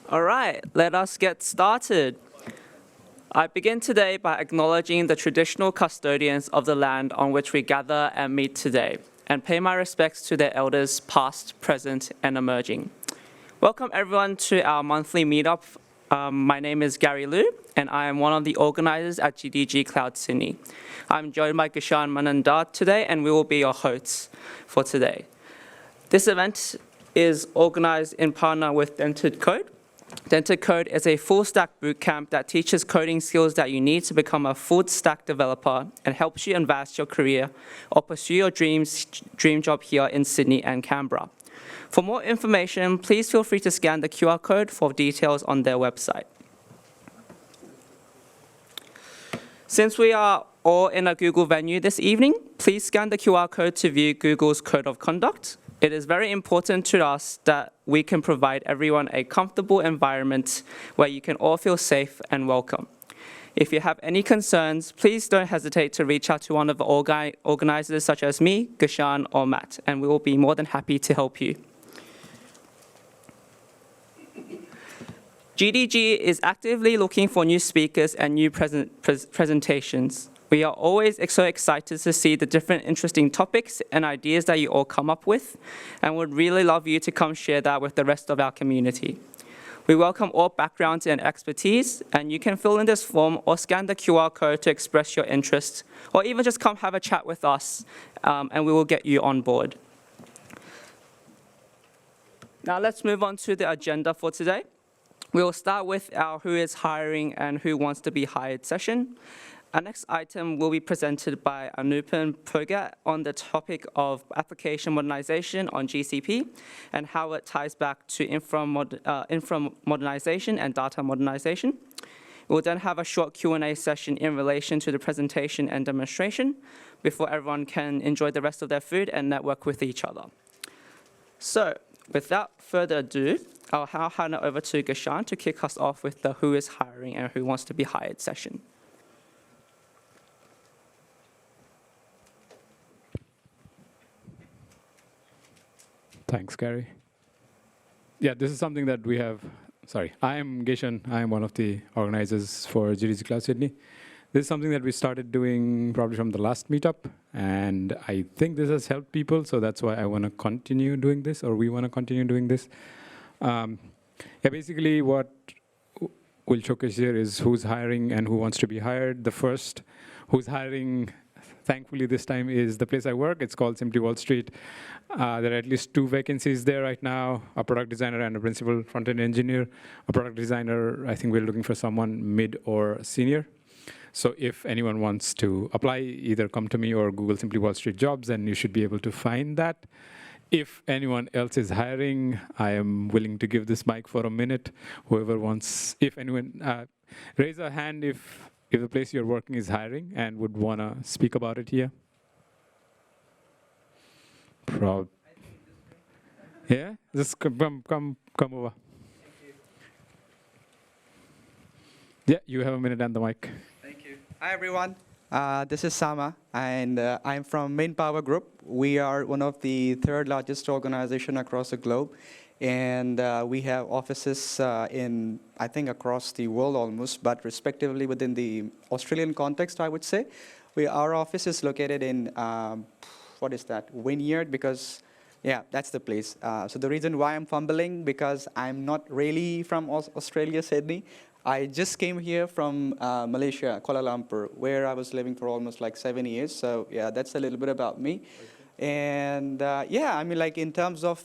All right, let us get started. I begin today by acknowledging the traditional custodians of the land on which we gather and meet today, and pay my respects to their elders past, present, and emerging. Welcome everyone to our monthly meetup. My name is Gary Liu, and I am one of the organizers at GDG Cloud Sydney. I'm joined by Kishan Manandar today, and we will be your hosts for today. This event is organized in partner with Dented Code. Dented Code is a full-stack bootcamp that teaches coding skills that you need to become a full-stack developer and helps you advance your career or pursue your dream job here in Sydney and Canberra. For more information, please feel free to scan the QR code for details on their website. Since we are all in a Google venue this evening, please scan the QR code to view Google's Code of Conduct. It is very important to us that we can provide everyone a comfortable environment where you can all feel safe and welcome. If you have any concerns, please don't hesitate to reach out to one of the organizers such as me, Gashan, or Matt, and we will be more than happy to help you. GDG is actively looking for new speakers and new presentations. We are always so excited to see the different interesting topics and ideas that you all come up with, and would really love you to come share that with the rest of our community. We welcome all backgrounds and expertise, and you can fill in this form or scan the QR code to express your interest, or even just come have a chat with us, and we will get you on board. Now let's move on to the agenda for today. We will start with our Who is Hiring and Who Wants to Be Hired session. Our next item will be presented by Anupam Phogat on the topic of application modernization on GCP and how it ties back to infra modernization and data modernization. We'll then have a short Q&A session in relation to the presentation and demonstration before everyone can enjoy the rest of their food and network with each other. So without further ado, I'll hand it over to Gashan to kick us off with the Who is Hiring and Who Wants to Be Hired session. Thanks, Gary. Yeah, this is something that we have. Sorry, I am Geshan. I am one of the organizers for GDG Cloud Sydney. This is something that we started doing probably from the last meetup, and I think this has helped people, so that's why I want to continue doing this, or we want to continue doing this. Yeah, basically what we'll showcase here is who's hiring and who wants to be hired. The first who's hiring, thankfully this time, is the place I work. It's called Simply Wall Street. There are at least 2 vacancies there right now, a product designer and a principal front-end engineer. A product designer, I think we're looking for someone mid or senior. So if anyone wants to apply, either come to me or Google Simply Wall Street jobs, and you should be able to find that. If anyone else is hiring, I am willing to give this mic for a minute. Whoever wants, if anyone, raise a hand if the place you're working is hiring and would want to speak about it here. Proud. Yeah, just come over. Yeah, you have a minute and the mic. Thank you. Hi, everyone. This is Sama, and I'm from Manpower Group. We are one of the 3rd largest organization across the globe, and we have offices in, I think, across the world almost, but respectively within the Australian context, I would say. Our office is located in, what is that, Wynyard, because, yeah, that's the place. So the reason why I'm fumbling, because I'm not really from Australia, Sydney. I just came here from Malaysia, Kuala Lumpur, where I was living for almost like 7 years. So yeah, that's a little bit about me. Okay. And yeah, I mean, like in terms of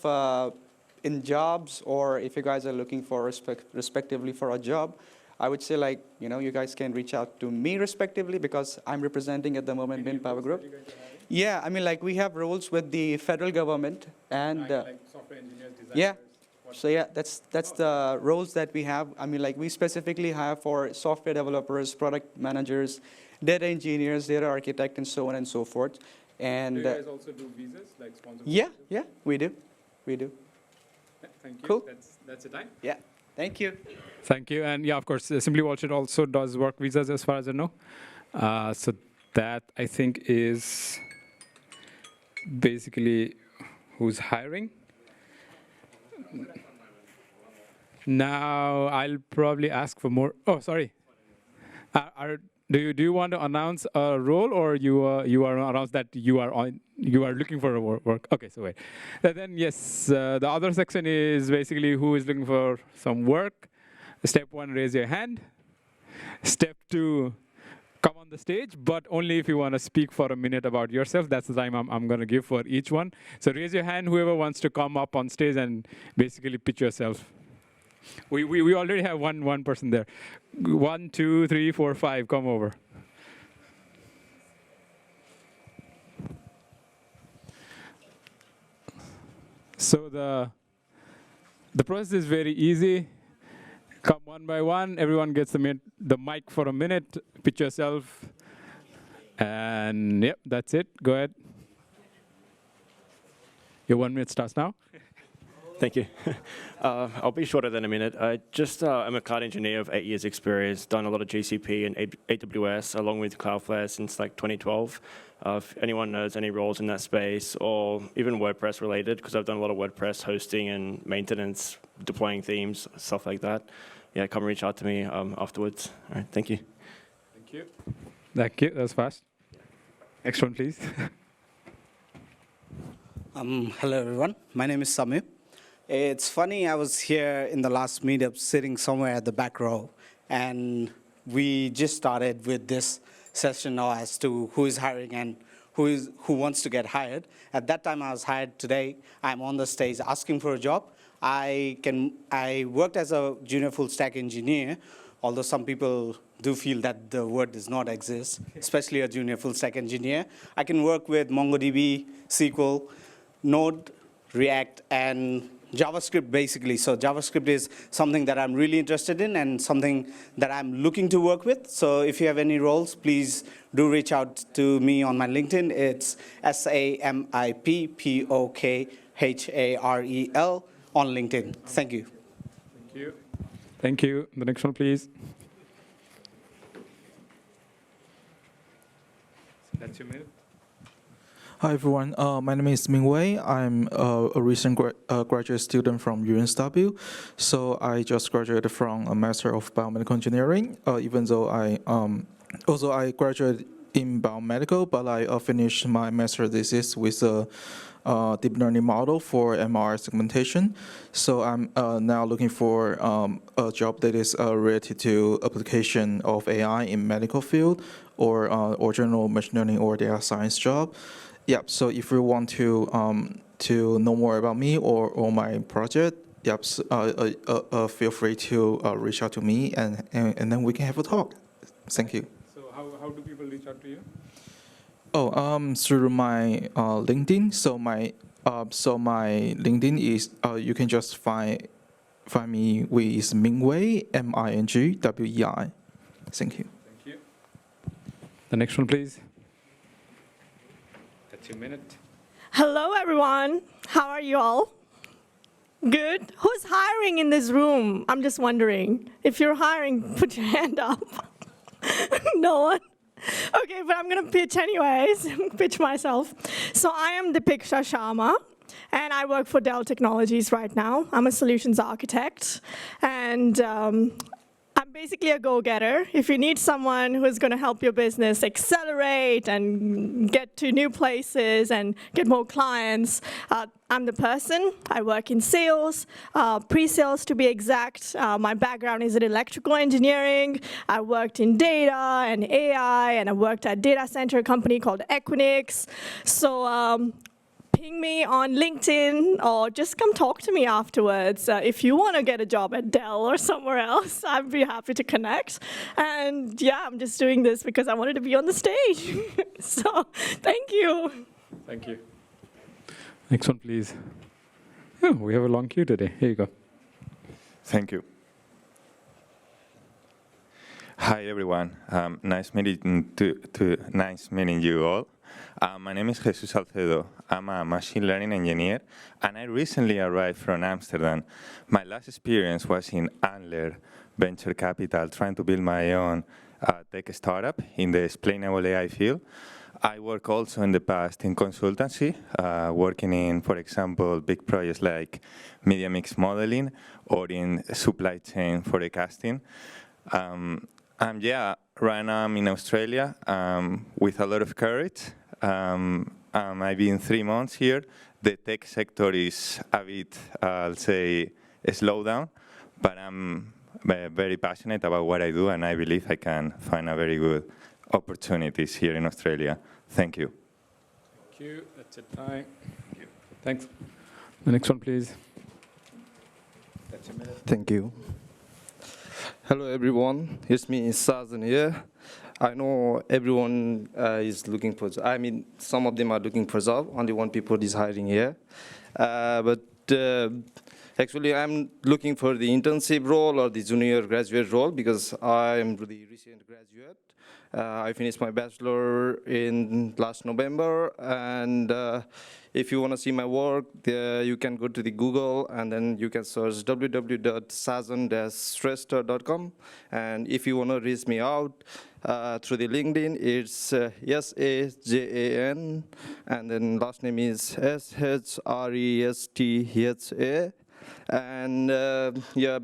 in jobs, or if you guys are looking for respectively for a job, I would say, like, you know, you guys can reach out to me respectively, because I'm representing at the moment Manpower Group. Yeah, I mean, like we have roles with the federal government and like software engineers, designers. Yeah. So yeah, that's the roles that we have. I mean, like we specifically have for software developers, product managers, data engineers, data architect, and so on and so forth. And do you guys also do visas, like sponsored? Yeah, yeah, we do. Yeah, thank you. Cool. That's the time. Yeah, thank you. Thank you. And yeah, of course, Simply Wall Street also does work visas, as far as I know. So that, I think, is basically who's hiring. Now I'll probably ask for more. Oh, sorry. Do you want to announce a role, or you are announce that you are looking for a work? Okay, so wait. Then yes, the other section is basically who is looking for some work. Step 1, raise your hand. Step 2, come on the stage, but only if you want to speak for a minute about yourself. That's the time I'm going to give for each one. So raise your hand, whoever wants to come up on stage and basically pitch yourself. We already have one person there. 1, 2, 3, 4, 5, come over. So the process is very easy. Come one by one. Everyone gets the mic for a minute. Pitch yourself. And yep, that's it. Go ahead. Your 1 minute starts now. Thank you. I'll be shorter than a minute. I'm a cloud engineer of 8 years experience, done a lot of GCP and AWS along with Cloudflare since like 2012. If anyone knows any roles in that space or even WordPress related, because I've done a lot of WordPress hosting and maintenance, deploying themes, stuff like that. Yeah, come reach out to me afterwards. All right, thank you. Thank you. Thank you, that was fast. Next one, please. Hello, everyone. My name is Samir. It's funny, I was here in the last meetup sitting somewhere at the back row, and we just started with this session now as to who is hiring and who wants to get hired. At that time, I was hired. Today, I'm on the stage asking for a job. I worked as a junior full stack engineer, although some people do feel that the word does not exist, especially a junior full stack engineer. I can work with MongoDB, SQL, Node, React, and JavaScript, basically. So JavaScript is something that I'm really interested in and something that I'm looking to work with. So if you have any roles, please do reach out to me on my LinkedIn. It's SAMIPPOKHAREL on LinkedIn. Thank you. Thank you. Thank you. The next one, please. That's your minute. Hi, everyone. My name is Ming Wei. I'm a recent graduate student from UNSW. So I just graduated from a Master of Biomedical Engineering, even though I graduated in biomedical, but I finished my master thesis with a deep learning model for MR segmentation. So I'm now looking for a job that is related to application of AI in medical field or general machine learning or data science job. Yep. So if you want to know more about me or my project, yep, feel free to reach out to me and then we can have a talk. Thank you. So how do people reach out to you? Oh, through my LinkedIn. So my LinkedIn is you can just find me with Mingwei, MINGWEI. Thank you. Thank you. The next one, please. That's your minute. Hello, everyone. How are you all? Good. Who's hiring in this room? I'm just wondering. If you're hiring, put your hand up. No one? Okay, but I'm going to pitch anyways, pitch myself. So I am Dipiksha Sharma, and I work for Dell Technologies right now. I'm a solutions architect, and I'm basically a go-getter. If you need someone who is going to help your business accelerate and get to new places and get more clients, I'm the person. I work in sales, pre-sales to be exact. My background is in electrical engineering. I worked in data and AI, and I worked at a data center company called Equinix. So ping me on LinkedIn or just come talk to me afterwards. If you want to get a job at Dell or somewhere else, I'd be happy to connect. And yeah, I'm just doing this because I wanted to be on the stage. So thank you. Thank you. Next one, please. Oh, we have a long queue today. Here you go. Thank you. Hi, everyone. Nice meeting you all. My name is Jesus Salcedo. I'm a machine learning engineer, and I recently arrived from Amsterdam. My last experience was in Antler Venture Capital, trying to build my own tech startup in the explainable AI field. I work also in the past in consultancy, working in, for example, big projects like media mix modeling or in supply chain forecasting. And yeah, right now I'm in Australia with a lot of courage. I've been 3 months here. The tech sector is a bit, I'll say, slow down, but I'm very passionate about what I do, and I believe I can find a very good opportunities here in Australia. Thank you. Thank you. That's it. Bye. Thanks. The next one, please. Thank you. Hello, everyone. It's me, Sazan here. I know everyone is looking for, I mean, some of them are looking for job. Only one people is hiring here. But actually, I'm looking for the internship role or the junior graduate role because I'm the recent graduate. I finished my bachelor in last November, and if you want to see my work, you can go to the Google, and then you can search www.sazan-shrestha.com. And if you want to reach me out through the LinkedIn, it's Sajan, and then last name is Shrestha. And yeah,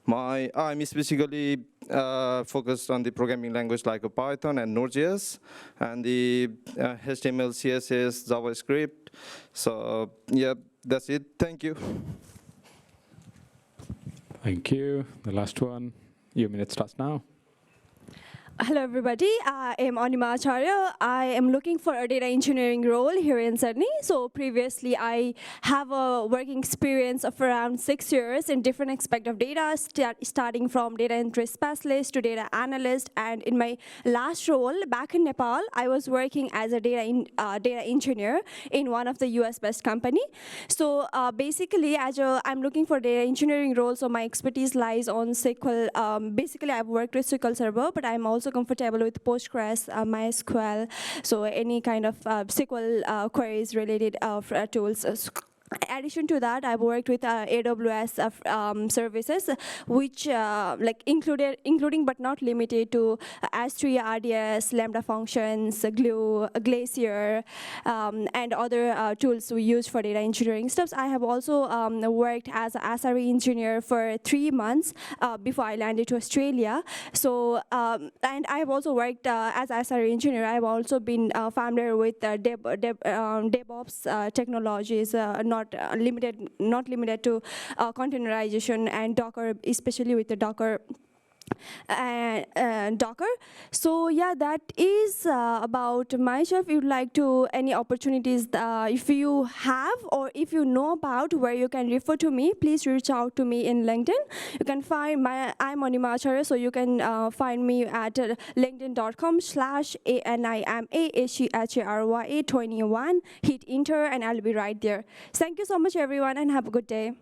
I'm basically focused on the programming language like Python and Node.js, and the HTML, CSS, JavaScript. So yeah, that's it. Thank you. Thank you. The last one. Your minute starts now. Hello, everybody. I am Anima Acharya. I am looking for a data engineering role here in Sydney. So previously, I have a working experience of around 6 years in different aspects of data, starting from data entry specialist to data analyst. And in my last role back in Nepal, I was working as a data engineer in one of the US-based company. So basically, I'm looking for data engineering role, so my expertise lies on SQL. Basically, I've worked with SQL Server, but I'm also comfortable with Postgres, MySQL, so any kind of SQL queries related tools. In addition to that, I've worked with AWS services, which including but not limited to S3, RDS, Lambda functions, Glue, Glacier, and other tools we use for data engineering stuff. I have also worked as an SRE engineer for 3 months before I landed to Australia. So, and I've also worked as an SRE engineer. I've also been familiar with DevOps technologies, not limited to containerization and Docker, especially with the Docker. So yeah, that is about myself. If you'd like to any opportunities, if you have or if you know about where you can refer to me, please reach out to me in LinkedIn. You can find I'm Anima Acharya, so you can find me at linkedin.com/ANIMAHERYA21. Hit enter and I'll be right there. Thank you so much, everyone, and have a good day.